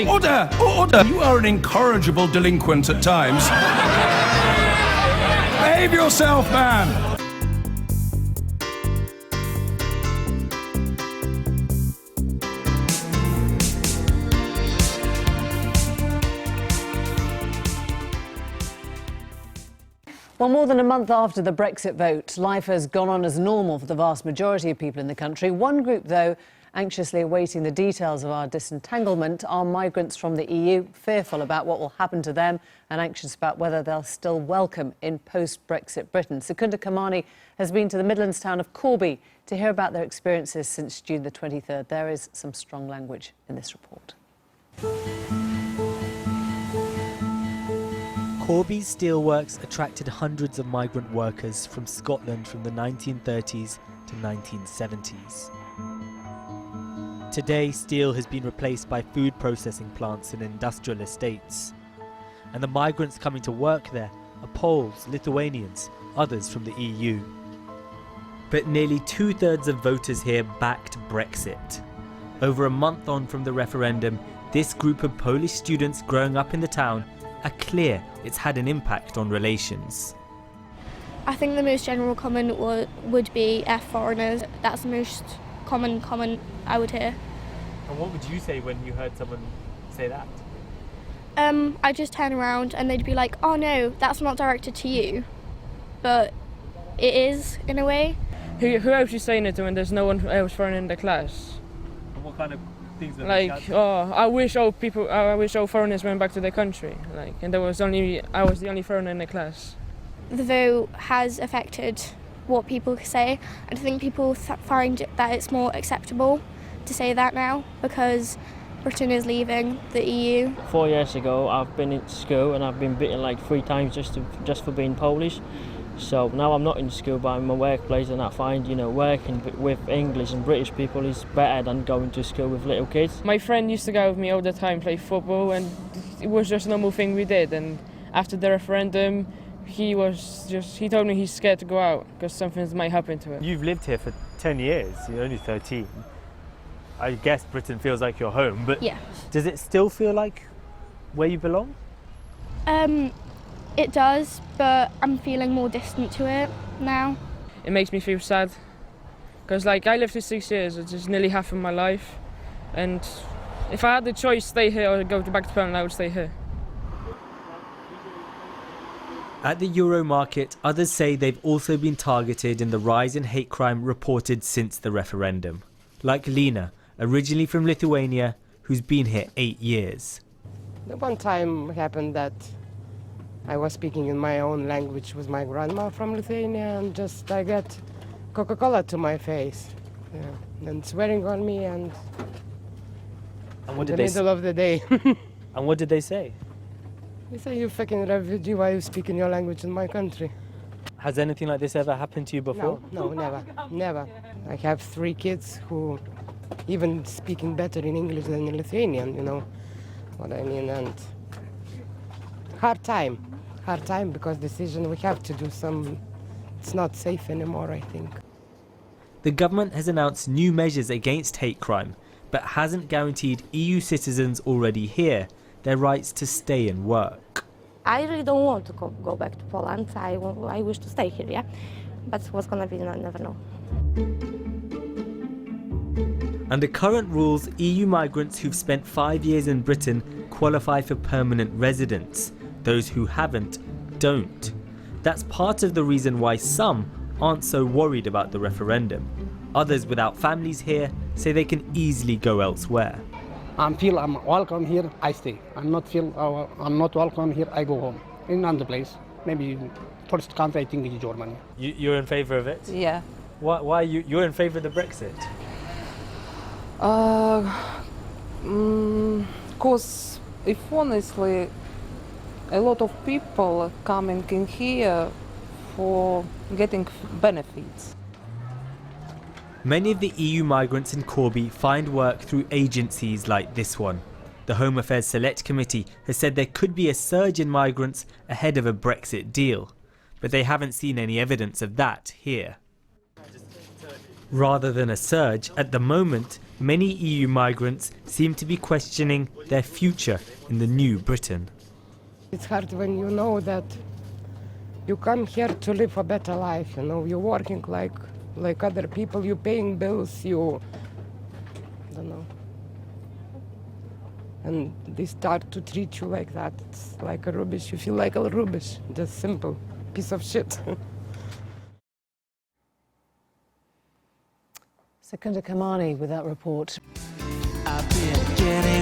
Order! Order! You are an incorrigible delinquent at times. Behave yourself, man! Well, more than a month after the Brexit vote, life has gone on as normal for the vast majority of people in the country. One group, though, anxiously awaiting the details of our disentanglement are migrants from the EU, fearful about what will happen to them and anxious about whether they'll still welcome in post-Brexit Britain. Secunda Kamani has been to the Midlands town of Corby to hear about their experiences since June the 23rd. There is some strong language in this report. Corby's steelworks attracted hundreds of migrant workers from Scotland from the 1930s to 1970s. Today, steel has been replaced by food processing plants and industrial estates. And the migrants coming to work there are Poles, Lithuanians, others from the EU. But nearly two-thirds of voters here backed Brexit. Over a month on from the referendum, this group of Polish students growing up in the town are clear it's had an impact on relations. I think the most general comment would be F foreigners. That's the most common comment I would hear. And what would you say when you heard someone say that? I just turn around and they'd be like, oh no, that's not directed to you. But it is, in a way. Who else is saying it to when there's no one else foreign in the class? And what kind of things are like, oh, I wish all foreigners went back to their country. Like, and I was the only foreigner in the class. The vote has affected what people say. I think people find that it's more acceptable to say that now because Britain is leaving the EU. 4 years ago, I've been in school and I've been beaten like 3 times just for being Polish. So now I'm not in school, but I'm in my workplace, and I find, working with English and British people is better than going to school with little kids. My friend used to go with me all the time, play football, and it was just a normal thing we did. And after the referendum, he told me he's scared to go out because something might happen to him. You've lived here for 10 years, you're only 13. I guess Britain feels like your home, but yeah. Does it still feel like where you belong? It does, but I'm feeling more distant to it now. It makes me feel sad because I lived here 6 years, which is nearly half of my life, and if I had the choice stay here or go back to Poland, I would stay here. At the Euro market, others say they've also been targeted in the rise in hate crime reported since the referendum. Like Lena, originally from Lithuania, who's been here 8 years. The one time happened that I was speaking in my own language with my grandma from Lithuania, and just I got Coca-Cola to my face, and swearing on me, and what in did the middle of the day. And what did they say? They say, you fucking refugee, why you speaking your language in my country? Has anything like this ever happened to you before? No, never. I have 3 kids who even speaking better in English than in Lithuanian, you know what I mean, and hard time because decision we have to do some, it's not safe anymore, I think. The government has announced new measures against hate crime, but hasn't guaranteed EU citizens already here their rights to stay and work. I really don't want to go back to Poland. I wish to stay here, yeah? But what's gonna be, I never know. Under current rules, EU migrants who've spent 5 years in Britain qualify for permanent residence. Those who haven't, don't. That's part of the reason why some aren't so worried about the referendum. Others without families here say they can easily go elsewhere. I feel I'm welcome here, I stay. I'm not welcome here, I go home. In another place, maybe first country I think is Germany. You're in favour of it? Yeah. Why you're in favour of the Brexit? Because if honestly, a lot of people are coming in here for getting benefits. Many of the EU migrants in Corby find work through agencies like this one. The Home Affairs Select Committee has said there could be a surge in migrants ahead of a Brexit deal, but they haven't seen any evidence of that here. Rather than a surge, at the moment, many EU migrants seem to be questioning their future in the new Britain. It's hard when you know that you come here to live a better life, you know, you're working like other people, you're paying bills, you, don't know. And they start to treat you like that. It's like a rubbish. You feel like a rubbish, just simple piece of shit. Secunda Kamani with that report. I've been getting